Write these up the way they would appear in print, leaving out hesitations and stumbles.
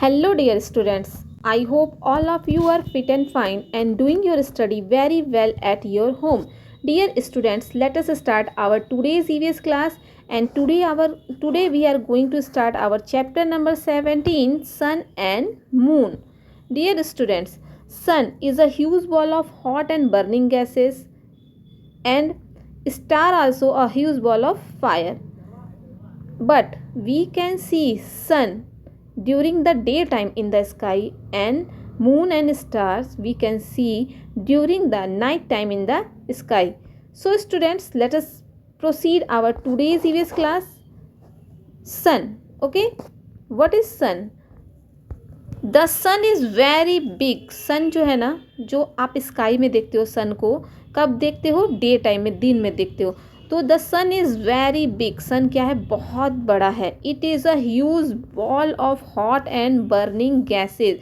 Hello, dear students. I hope all of you are fit and fine and doing your study very well at your home. Dear students, let us start our today's EVS class. And today we are going to start our chapter number 17, Sun and Moon. Dear students, Sun is a huge ball of hot and burning gases, and star also a huge ball of fire. But we can see sun during the daytime in the sky, and moon and stars we can see during the night time in the sky. So students, let us proceed our today's EVS class. Sun. Okay, what is sun? The sun is very big. Sun जो है ना, जो आप sky में देखते हो सन को, कब देखते हो? डे टाइम में, दिन में देखते हो. तो the sun is very big. Sun क्या है? बहुत बड़ा है. It is a huge ball of hot and burning gases.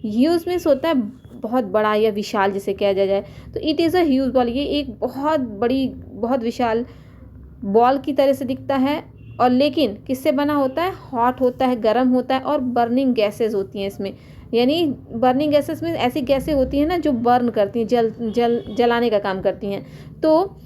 Huge means होता है बहुत बड़ा या विशाल, जिसे कहा जाए. तो it is a huge ball, ये एक बहुत बड़ी, बहुत विशाल बॉल की तरह से दिखता है. और लेकिन किससे बना होता है? हॉट होता है, गर्म होता है, और बर्निंग गैसेस होती हैं इसमें. यानी बर्निंग गैसेस में ऐसी गैसें होती हैं ना जो बर्न करती हैं, जलाने का काम करती हैं. तो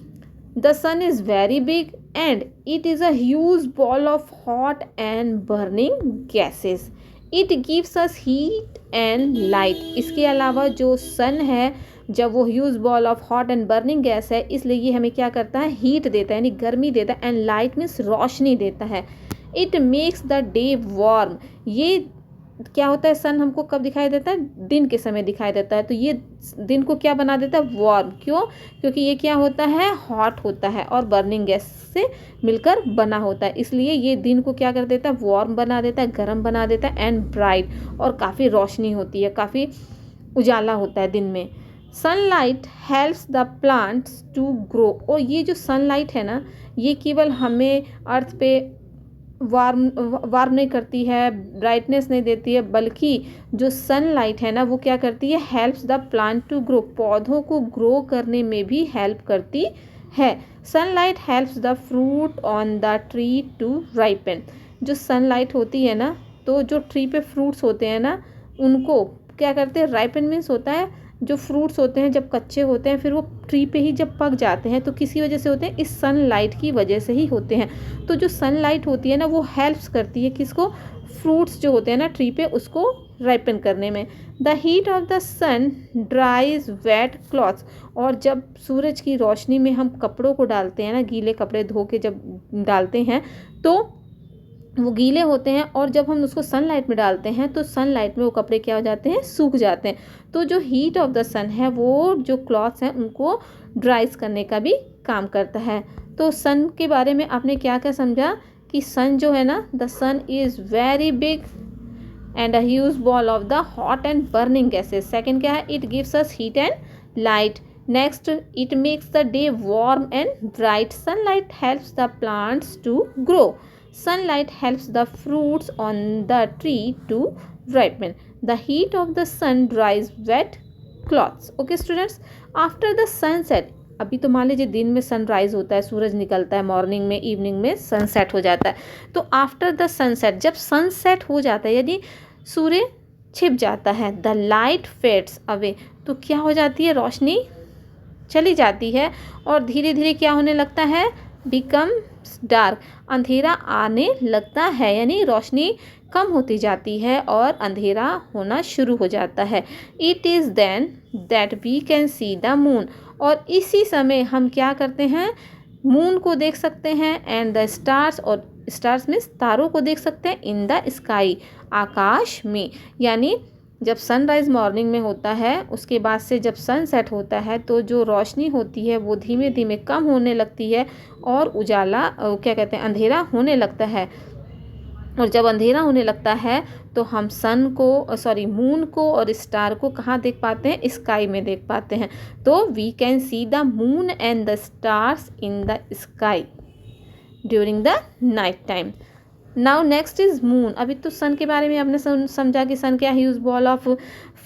the sun is very big and it is a huge ball of hot and burning gases. It gives us heat and light. इसके अलावा जो सन है, जब वो huge ball of hot and burning gas है, इसलिए ये हमें क्या करता है? हीट देता है, यानी गर्मी देता है. एंड लाइट मीन्स रोशनी देता है. It makes the day warm. ये क्या होता है? सन हमको कब दिखाई देता है? दिन के समय दिखाई देता है. तो ये दिन को क्या बना देता है? वार्म. क्यों? क्योंकि ये क्या होता है? हॉट होता है और बर्निंग गैस से मिलकर बना होता है. इसलिए ये दिन को क्या कर देता है? वार्म बना देता है, गर्म बना देता है, एंड ब्राइट, और काफ़ी रोशनी होती है, काफ़ी उजाला होता है दिन में. Sunlight helps the plants to grow. और ये जो सनलाइट है ना, ये केवल हमें अर्थ पे वार्म नहीं करती है, ब्राइटनेस नहीं देती है, बल्कि जो सनलाइट है ना, वो क्या करती है? Helps the plant to grow. पौधों को ग्रो करने में भी हेल्प करती है. Sunlight helps the fruit on the tree to ripen. जो सनलाइट होती है ना, तो जो ट्री पे फ्रूट्स होते हैं ना, उनको क्या करते हैं? राइपन मीन्स होता है जो फ्रूट्स होते हैं जब कच्चे होते हैं, फिर वो ट्री पे ही जब पक जाते हैं, तो किसी वजह से होते हैं? इस सनलाइट की वजह से ही होते हैं. तो जो सनलाइट होती है ना, वो हेल्प्स करती है किसको? फ्रूट्स जो होते हैं ना ट्री पे, उसको राइपन करने में. The heat of the sun dries wet clothes. और जब सूरज की रोशनी में हम कपड़ों को डालते हैं ना, गीले कपड़े धो के जब डालते हैं, तो वो गीले होते हैं, और जब हम उसको सनलाइट में डालते हैं तो सनलाइट में वो कपड़े क्या हो जाते हैं? सूख जाते हैं. तो जो हीट ऑफ द सन है, वो जो क्लॉथ्स हैं उनको ड्राइज करने का भी काम करता है. तो सन के बारे में आपने क्या क्या समझा? कि सन जो है ना, the sun is very big and a huge ball of the hot and burning gases. Second क्या है? It gives us heat and light. Next, it makes the day warm and bright. Sunlight helps the plants to grow. Sunlight helps the fruits on the tree to ripen. The heat of the sun dries wet cloths. Okay students, after the sunset, अभी तो मान लीजिए दिन में sunrise होता है, सूरज निकलता है मॉर्निंग में, इवनिंग में सनसेट हो जाता है. तो आफ्टर द सनसेट, जब सनसेट हो जाता है, यदि सूर्य छिप जाता है, द लाइट फेड्स अवे. तो क्या हो जाती है? रोशनी चली जाती है, और धीरे धीरे क्या होने लगता है? Becomes dark. अंधेरा आने लगता है, यानी रोशनी कम होती जाती है और अंधेरा होना शुरू हो जाता है. It is then that we can see the moon. और इसी समय हम क्या करते हैं? मून को देख सकते हैं, एंड द स्टार्स. और स्टार्स में तारों को देख सकते हैं. इन द स्काई, आकाश में. यानी जब सनराइज़ मॉर्निंग में होता है, उसके बाद से जब सनसेट होता है, तो जो रोशनी होती है वो धीमे धीमे कम होने लगती है, और उजाला क्या कहते हैं? अंधेरा होने लगता है. और जब अंधेरा होने लगता है, तो हम मून को और स्टार को कहाँ देख पाते हैं? स्काई में देख पाते हैं. तो we can see the moon and the stars in the sky during the night time. Now next is moon. अभी तो सन के बारे में आपने समझा कि सन क्या ह्यूज बॉल ऑफ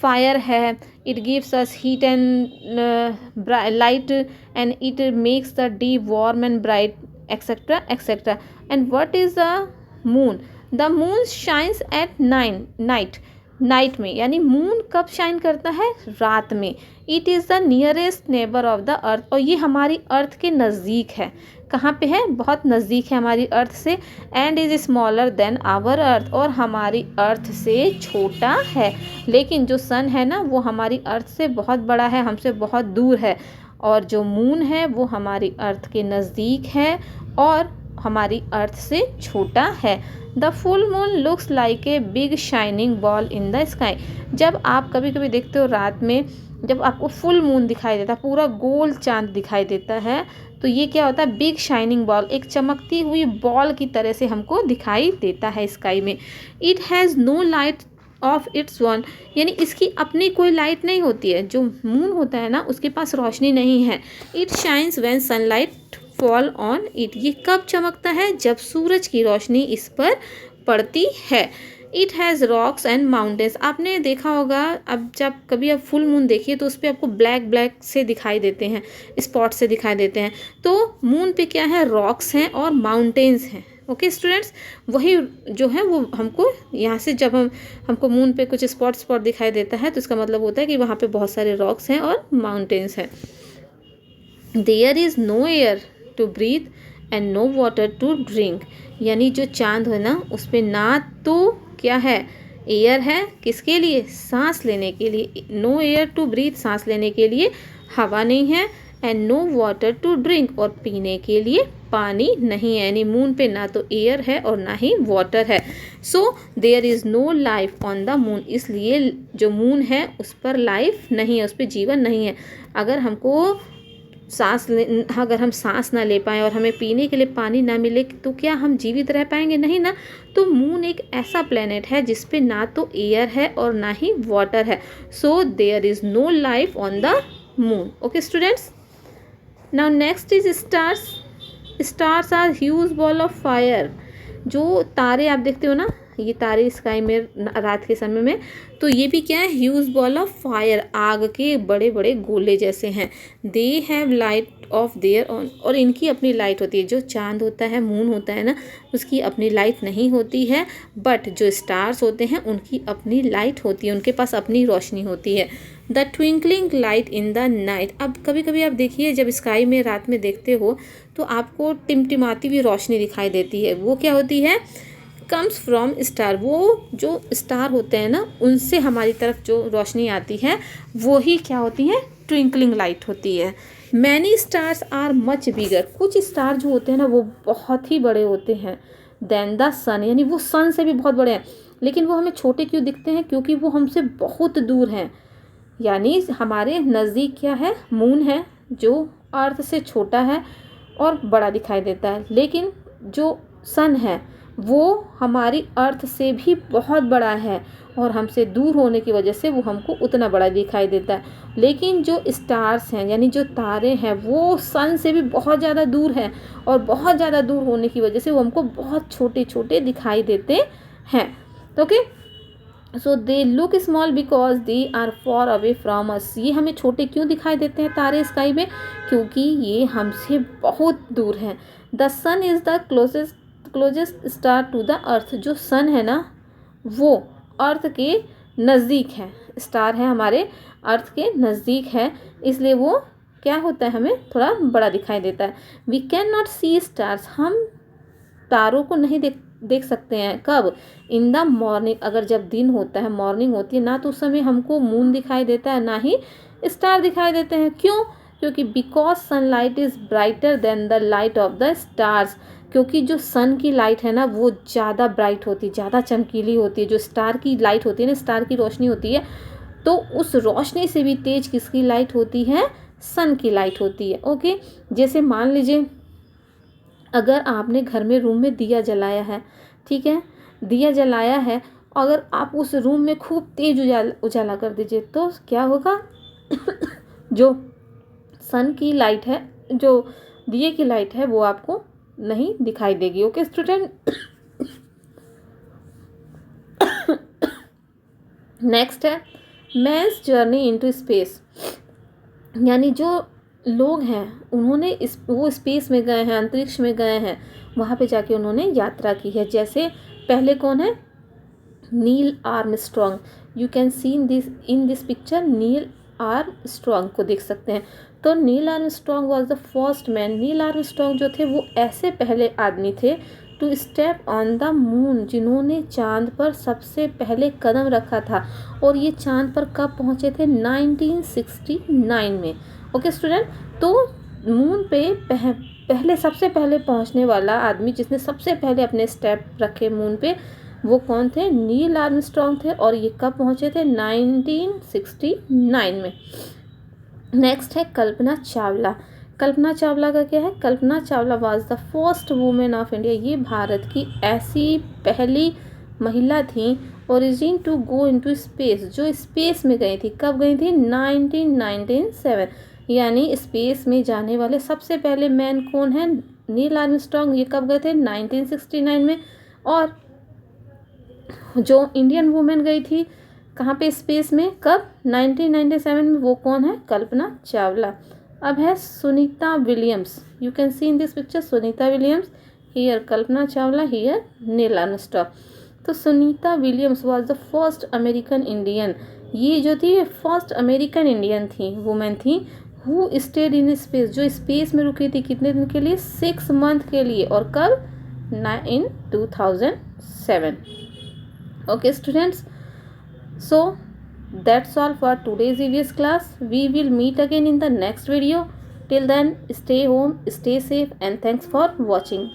फायर है. It gives us heat and light, and it makes the day warm and bright, etcetera etcetera. And what is the moon? The moon shines at night. Night में, यानी moon कब shine करता है? रात में। It is the nearest neighbour of the earth, और ये हमारी अर्थ के नज़दीक है। कहाँ पे है? बहुत नज़दीक है हमारी अर्थ से। And is smaller than our earth, और हमारी अर्थ से छोटा है। लेकिन जो सन है ना, वो हमारी अर्थ से बहुत बड़ा है, हमसे बहुत दूर है। और जो मून है वो हमारी अर्थ के नज़दीक है और हमारी अर्थ से छोटा है। The full moon looks like a big shining ball in the sky. जब आप कभी कभी देखते हो रात में, जब आपको फुल मून दिखाई देता है, पूरा गोल चांद दिखाई देता है, तो ये क्या होता है? बिग शाइनिंग बॉल, एक चमकती हुई बॉल की तरह से हमको दिखाई देता है स्काई में। It has no light of its one, यानी इसकी अपनी कोई लाइट नहीं होती है। जो मून होता है ना, उसके पास रोशनी नहीं है। It shines when sunlight fall on it, ये कब चमकता है? जब सूरज की रोशनी इस पर पड़ती है। It has rocks and mountains, आपने देखा होगा, अब जब कभी आप फुल मून देखिए तो उस पर आपको ब्लैक ब्लैक से दिखाई देते हैं, स्पॉट से दिखाई देते हैं। तो मून पे क्या है? रॉक्स हैं और माउंटेन्स हैं। ओके स्टूडेंट्स, वही जो है वो हमको यहाँ से, जब हमको मून पे कुछ स्पॉट दिखाई देता है तो इसका मतलब होता है कि वहाँ पे बहुत सारे रॉक्स हैं और माउंटेन्स हैं। There is no air to breathe and no water to drink, यानी जो चांद है ना, उस पर ना तो क्या है? एयर है, किसके लिए? सांस लेने के लिए। नो एयर टू ब्रीथ, सांस लेने के लिए हवा नहीं है। And no water to drink, और पीने के लिए पानी नहीं है। यानी मून पे ना तो एयर है और ना ही वाटर है। So there is no life on the moon, इसलिए जो मून है उस पर लाइफ नहीं है, उस पर जीवन नहीं है। अगर हम सांस ना ले पाएँ और हमें पीने के लिए पानी ना मिले तो क्या हम जीवित रह पाएंगे? नहीं ना। तो मून एक ऐसा प्लेनेट है जिस पे ना तो एयर है और ना ही वाटर है। So there is no life on the moon. Okay students, now next is stars. Stars are huge ball of fire. जो तारे आप देखते हो ना, ये तारे स्काई में रात के समय में, तो ये भी क्या है? ह्यूज बॉल ऑफ फायर, आग के बड़े बड़े गोले जैसे हैं। They have light of their on, और इनकी अपनी लाइट होती है। जो चांद होता है, मून होता है ना, उसकी अपनी लाइट नहीं होती है, बट जो स्टार्स होते हैं उनकी अपनी लाइट होती है, उनके पास अपनी रोशनी होती है। The twinkling light in the night, अब कभी कभी आप देखिए, जब स्काई में रात में देखते हो तो आपको टिमटिमाती हुई रोशनी दिखाई देती है। वो क्या होती है? कम्स फ्रॉम स्टार, वो जो स्टार होते हैं ना, उनसे हमारी तरफ जो रोशनी आती है वो ही क्या होती है? ट्विंकलिंग लाइट होती है। Many stars are much bigger, कुछ स्टार जो होते हैं ना वो बहुत ही बड़े होते हैं। देन द सन, यानी वो सन से भी बहुत बड़े हैं, लेकिन वो हमें छोटे क्यों दिखते हैं? क्योंकि वो हमसे बहुत दूर हैं। यानी हमारे नज़दीक क्या है? मून है, जो अर्थ से छोटा है और बड़ा दिखाई देता है। लेकिन जो सन है वो हमारी अर्थ से भी बहुत बड़ा है और हमसे दूर होने की वजह से वो हमको उतना बड़ा दिखाई देता है। लेकिन जो स्टार्स हैं, यानी जो तारे हैं, वो सन से भी बहुत ज़्यादा दूर है और बहुत ज़्यादा दूर होने की वजह से वो हमको बहुत छोटे छोटे दिखाई देते हैं। Okay, so they look small because they are far away from us. ये हमें छोटे क्यों दिखाई देते हैं तारे स्काई में? क्योंकि ये हमसे बहुत दूर हैं। The sun is the closest star to the earth, जो सन है ना वो अर्थ के नज़दीक है, स्टार है हमारे अर्थ के नज़दीक है, इसलिए वो क्या होता है? हमें थोड़ा बड़ा दिखाई देता है। We can not see stars, हम तारों को नहीं देख सकते हैं। कब? इन द मॉर्निंग, अगर जब दिन होता है, मॉर्निंग होती है ना, तो उस समय हमको मून दिखाई देता है, ना ही स्टार दिखाई देते हैं। क्यों? क्योंकि because sunlight is brighter then the light of the stars, क्योंकि जो सन की लाइट है ना वो ज़्यादा ब्राइट होती है, ज़्यादा चमकीली होती है। जो स्टार की लाइट होती है ना, स्टार की रोशनी होती है, तो उस रोशनी से भी तेज किसकी लाइट होती है? सन की लाइट होती है। ओके, जैसे मान लीजिए अगर आपने घर में रूम में दिया जलाया है, ठीक है, दिया जलाया है, अगर आप उस रूम में खूब तेज उजाला कर दीजिए तो क्या होगा? जो सन की लाइट है, जो दिए की लाइट है, वो आपको नहीं दिखाई देगी। ओके स्टूडेंट, नेक्स्ट है मैंस जर्नी इनटू स्पेस, यानी जो लोग हैं उन्होंने वो स्पेस में गए हैं, अंतरिक्ष में गए हैं, वहाँ पे जाके उन्होंने यात्रा की है। जैसे पहले कौन है? Neil Armstrong, you can see in this picture Neil Armstrong को देख सकते हैं। तो Neil Armstrong was the first man, Neil Armstrong जो थे वो ऐसे पहले आदमी थे to step on the moon, जिन्होंने चांद पर सबसे पहले कदम रखा था। और ये चांद पर कब पहुँचे थे? 1969 में। ओके स्टूडेंट, तो मून पे पहले सबसे पहले पहुंचने वाला आदमी जिसने सबसे पहले अपने स्टेप रखे मून पे, वो कौन थे? नील आर्मस्ट्रॉन्ग थे। और ये कब पहुंचे थे? 1969 में। नेक्स्ट है कल्पना चावला। कल्पना चावला का क्या है? Kalpana Chawla was the first women of India, ये भारत की ऐसी पहली महिला थी origin to go into space, जो स्पेस में गई थी। कब गई थी? 1997। यानी स्पेस में जाने वाले सबसे पहले मैन कौन है? Neil Armstrong. ये कब गए थे? 1969 में। और जो इंडियन वुमेन गई थी कहाँ पे? स्पेस में। कब? 1997 में। वो कौन है? कल्पना चावला। अब है Sunita Williams, you can see in this picture Sunita Williams, here Kalpana Chawla, here Neil Armstrong. तो Sunita Williams was the first American Indian, ये जो थी फर्स्ट अमेरिकन इंडियन थी, वुमेन थी, हु स्टेड इन स्पेस, जो स्पेस में रुकी थी कितने दिन के लिए? 6 मंथ के लिए। और कब? इन 2007। Okay students, so that's all for today's EVS class. We will meet again in the next video. Till then, stay home, stay safe, and thanks for watching.